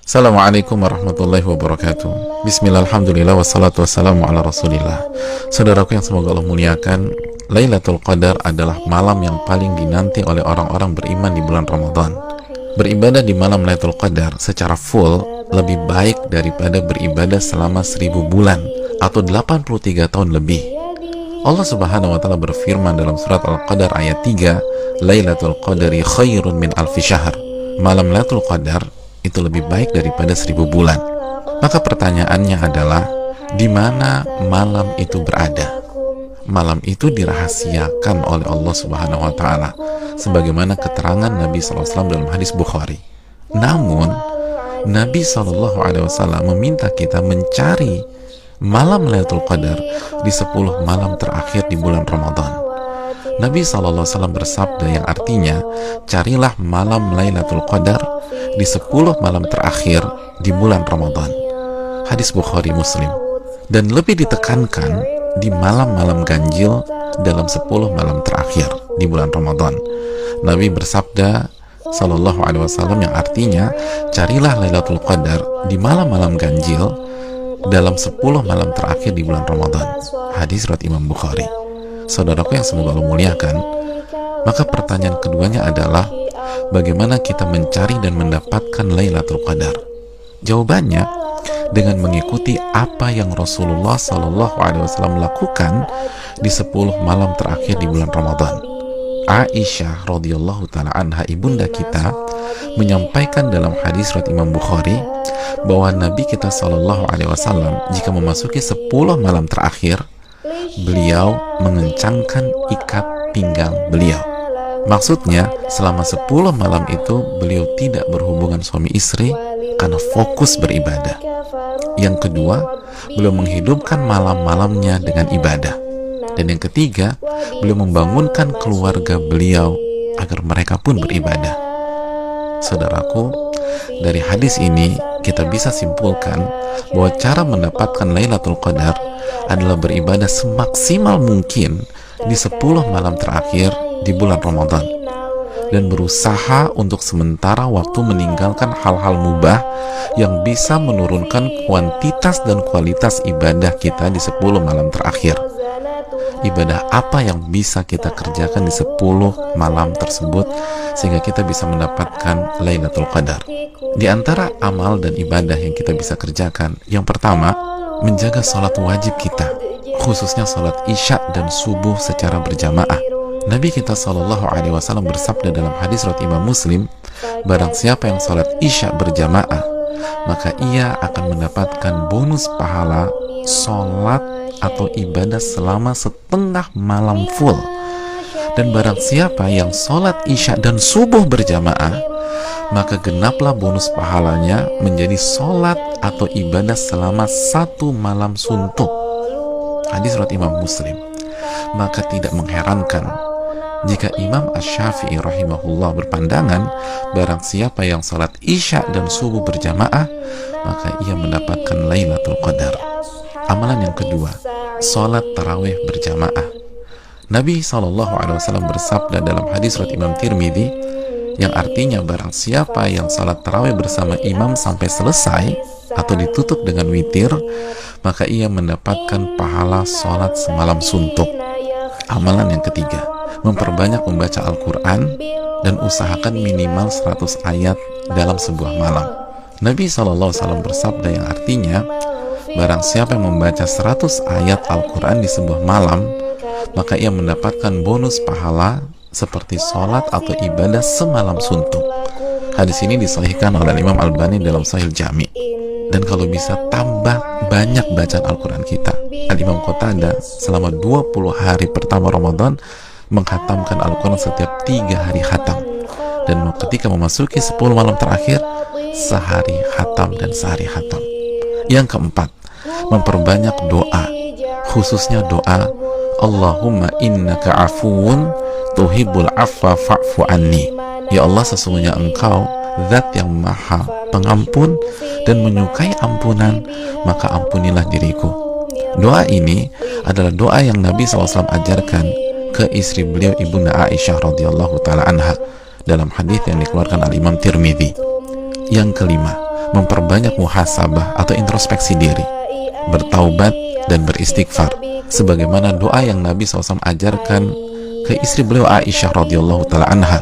Assalamualaikum warahmatullahi wabarakatuh. Bismillah, alhamdulillah, wassalatu wassalamu ala rasulillah. Saudaraku yang semoga Allah muliakan, Lailatul Qadar adalah malam yang paling dinanti oleh orang-orang beriman di bulan Ramadan. Beribadah di malam Lailatul Qadar secara full lebih baik daripada beribadah selama 1000 bulan atau 83 tahun lebih. Allah Subhanahu wa taala berfirman dalam surat Al-Qadar ayat 3, Lailatul Qadari khairun min alfi syahr. Malam Lailatul Qadar itu lebih baik daripada 1000 bulan. Maka pertanyaannya adalah, di mana malam itu berada? Malam itu dirahasiakan oleh Allah Subhanahu wa taala sebagaimana keterangan Nabi SAW dalam hadis Bukhari. Namun Nabi SAW meminta kita mencari malam Lailatul Qadar di 10 malam terakhir di bulan Ramadan. Nabi SAW bersabda yang artinya, carilah malam Lailatul Qadar di 10 malam terakhir di bulan Ramadan. Hadis Bukhari Muslim. Dan lebih ditekankan di malam-malam ganjil dalam 10 malam terakhir di bulan Ramadan. Nabi bersabda Sallallahu Alaihi Wasallam yang artinya, carilah Lailatul Qadar di malam-malam ganjil dalam 10 malam terakhir di bulan Ramadan. Hadis riwayat Imam Bukhari. Saudaraku yang semoga Allah muliakan, maka pertanyaan keduanya adalah, bagaimana kita mencari dan mendapatkan Lailatul Qadar? Jawabannya dengan mengikuti apa yang Rasulullah SAW lakukan di 10 malam terakhir di bulan Ramadan. Aisyah radhiyallahu taala anha, ibunda kita, menyampaikan dalam hadis riwayat Imam Bukhari bahwa Nabi kita SAW jika memasuki 10 malam terakhir, beliau mengencangkan ikat pinggang beliau. Maksudnya, selama 10 malam itu beliau tidak berhubungan suami istri karena fokus beribadah. Yang kedua, beliau menghidupkan malam-malamnya dengan ibadah. Dan yang ketiga, beliau membangunkan keluarga beliau agar mereka pun beribadah. Saudaraku, dari hadis ini kita bisa simpulkan bahwa cara mendapatkan Lailatul Qadar adalah beribadah semaksimal mungkin di 10 malam terakhir di bulan Ramadan, dan berusaha untuk sementara waktu meninggalkan hal-hal mubah yang bisa menurunkan kuantitas dan kualitas ibadah kita di 10 malam terakhir. Ibadah apa yang bisa kita kerjakan di 10 malam tersebut sehingga kita bisa mendapatkan Lailatul Qadar? Di antara amal dan ibadah yang kita bisa kerjakan, yang pertama, menjaga sholat wajib kita, khususnya sholat isya dan subuh secara berjamaah. Nabi kita SAW bersabda dalam hadis riwayat Imam Muslim, barang siapa yang sholat isya berjamaah, maka ia akan mendapatkan bonus pahala sholat atau ibadah selama setengah malam full. Dan barang siapa yang sholat isya dan subuh berjamaah, maka genaplah bonus pahalanya menjadi sholat atau ibadah selama 1 malam suntuk. Hadis riwayat Imam Muslim. Maka tidak mengherankan jika Imam Asy-Syafi'i rahimahullah berpandangan, barang siapa yang sholat isya dan subuh berjamaah, maka ia mendapatkan Lailatul Qadar. Amalan yang kedua, sholat tarawih berjamaah. Nabi SAW bersabda dalam hadis riwayat Imam Tirmidzi yang artinya, barang siapa yang sholat tarawih bersama imam sampai selesai atau ditutup dengan witir, maka ia mendapatkan pahala sholat semalam suntuk. Amalan yang ketiga, memperbanyak membaca Al-Quran dan usahakan minimal 100 ayat dalam sebuah malam. Nabi SAW bersabda yang artinya, barang siapa yang membaca 100 ayat Al-Quran di sebuah malam, maka ia mendapatkan bonus pahala seperti sholat atau ibadah semalam suntuk. Hadis ini disahihkan oleh Imam Albani dalam Sahih Jami. Dan kalau bisa tambah banyak bacaan Al-Quran kita. Al-Imam Qatadah selama 20 hari pertama Ramadan menghatamkan Al-Quran setiap 3 hari khatam. Dan ketika memasuki 10 malam terakhir, sehari khatam dan sehari khatam. Yang keempat, memperbanyak doa, khususnya doa Allahumma innaka afuwun tuhibbul afwa fa'fu anni. Ya Allah, sesungguhnya Engkau Zat yang maha pengampun dan menyukai ampunan, maka ampunilah diriku. Doa ini adalah doa yang Nabi SAW ajarkan ke istri beliau, Ibunda Aisyah radhiyallahu taala anha, dalam hadis yang dikeluarkan oleh Imam Tirmidzi. Yang kelima, memperbanyak muhasabah atau introspeksi diri, bertaubat dan beristighfar, sebagaimana doa yang Nabi SAW ajarkan ke istri beliau Aisyah radhiyallahu taala anha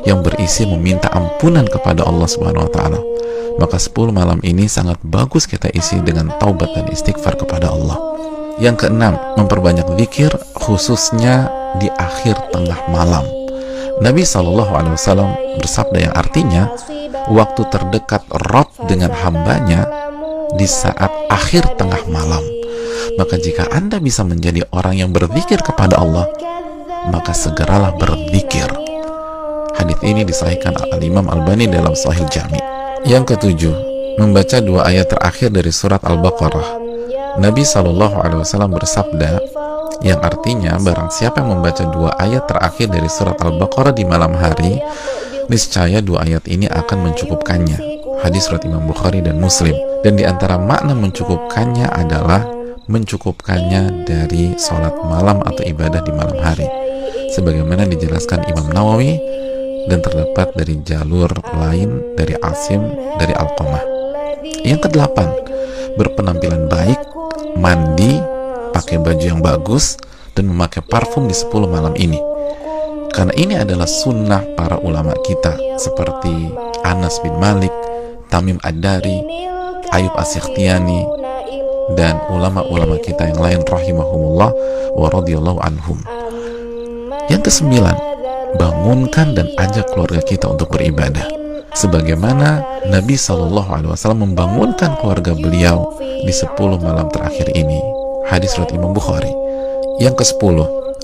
yang berisi meminta ampunan kepada Allah Subhanahu wa taala. Maka 10 malam ini sangat bagus kita isi dengan taubat dan istighfar kepada Allah. Yang keenam, memperbanyak zikir khususnya di akhir tengah malam. Nabi SAW bersabda yang artinya waktu terdekat Rabb dengan hambanya di saat akhir tengah malam. Maka jika Anda bisa menjadi orang yang berzikir kepada Allah, maka segeralah berzikir. Hadits ini disahihkan Al-Imam Albani dalam Sahih Jami. Yang ketujuh, membaca 2 ayat terakhir dari surat Al-Baqarah. Nabi SAW bersabda yang artinya barang siapa yang membaca 2 ayat terakhir dari surat Al-Baqarah di malam hari, niscaya 2 ayat ini akan mencukupkannya. Hadis riwayat Imam Bukhari dan Muslim. Dan di antara makna mencukupkannya adalah mencukupkannya dari sholat malam atau ibadah di malam hari, sebagaimana dijelaskan Imam Nawawi dan terdapat dari jalur lain dari Asim dari Alqamah. Yang kedelapan, berpenampilan baik, mandi, pakai baju yang bagus, dan memakai parfum di 10 malam ini. Karena ini adalah sunnah para ulama kita seperti Anas bin Malik, Tamim Ad-Dari, Ayub As-Sikhtiyani, dan ulama-ulama kita yang lain rahimahumullah wa radhiyallahu anhum. Yang kesembilan, bangunkan dan ajak keluarga kita untuk beribadah, sebagaimana Nabi SAW membangunkan keluarga beliau di 10 malam terakhir ini. Hadis riwayat Imam Bukhari. Yang ke-10,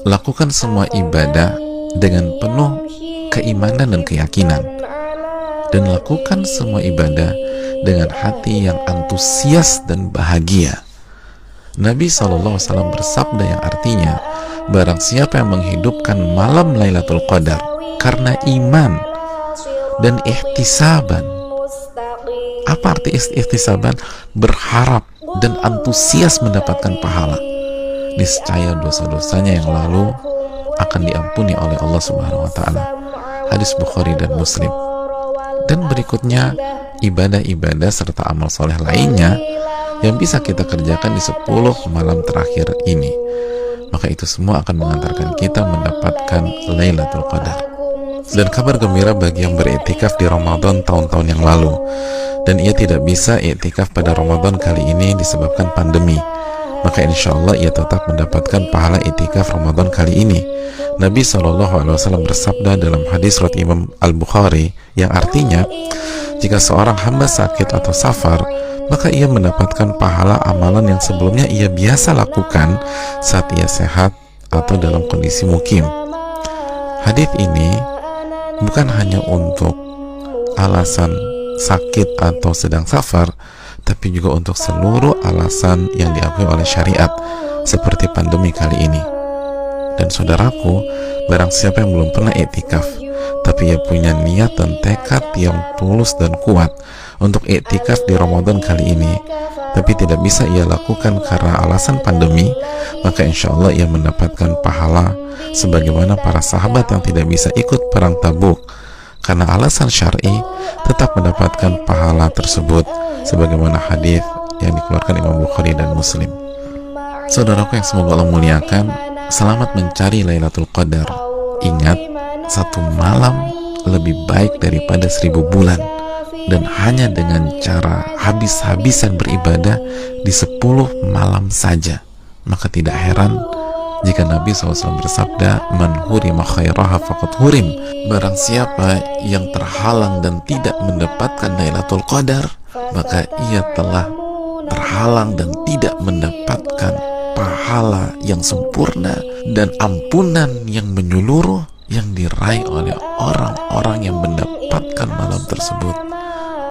lakukan semua ibadah dengan penuh keimanan dan keyakinan, dan lakukan semua ibadah dengan hati yang antusias dan bahagia. Nabi SAW bersabda yang artinya barang siapa yang menghidupkan malam Lailatul Qadar karena iman dan ihtisaban. Apa arti ihtisaban? Berharap dan antusias mendapatkan pahala, niscaya dosa-dosanya yang lalu akan diampuni oleh Allah Subhanahu wa taala. Hadis Bukhari dan Muslim. Dan berikutnya, ibadah-ibadah serta amal soleh lainnya yang bisa kita kerjakan di 10 malam terakhir ini. Maka itu semua akan mengantarkan kita mendapatkan Lailatul Qadar. Dan kabar gembira bagi yang beriktikaf di Ramadan tahun-tahun yang lalu, dan ia tidak bisa iktikaf pada Ramadan kali ini disebabkan pandemi, maka insya Allah ia tetap mendapatkan pahala iktikaf Ramadan kali ini. Nabi SAW bersabda dalam hadis riwayat Imam Al-Bukhari yang artinya, jika seorang hamba sakit atau safar, maka ia mendapatkan pahala amalan yang sebelumnya ia biasa lakukan saat ia sehat atau dalam kondisi mukim. Hadis ini bukan hanya untuk alasan sakit atau sedang safar, tapi juga untuk seluruh alasan yang diakui oleh syariat seperti pandemi kali ini. Dan saudaraku, barang siapa yang belum pernah iktikaf tapi ia punya niat dan tekad yang tulus dan kuat untuk iktikaf di Ramadan kali ini, tapi tidak bisa ia lakukan karena alasan pandemi, maka insya Allah ia mendapatkan pahala sebagaimana para sahabat yang tidak bisa ikut perang Tabuk karena alasan syar'i, tetap mendapatkan pahala tersebut sebagaimana hadis yang dikeluarkan Imam Bukhari dan Muslim. Saudaraku yang semoga Allah muliakan, selamat mencari Lailatul Qadar. Ingat, 1 malam lebih baik daripada 1000 bulan, dan hanya dengan cara habis-habisan beribadah di 10 malam saja. Maka tidak heran jika Nabi SAW bersabda, man hurima khairaha faqad hurim. Barang siapa yang terhalang dan tidak mendapatkan Lailatul Qadar, maka ia telah terhalang dan tidak mendapatkan pahala yang sempurna dan ampunan yang menyeluruh yang diraih oleh orang-orang yang mendapatkan malam tersebut.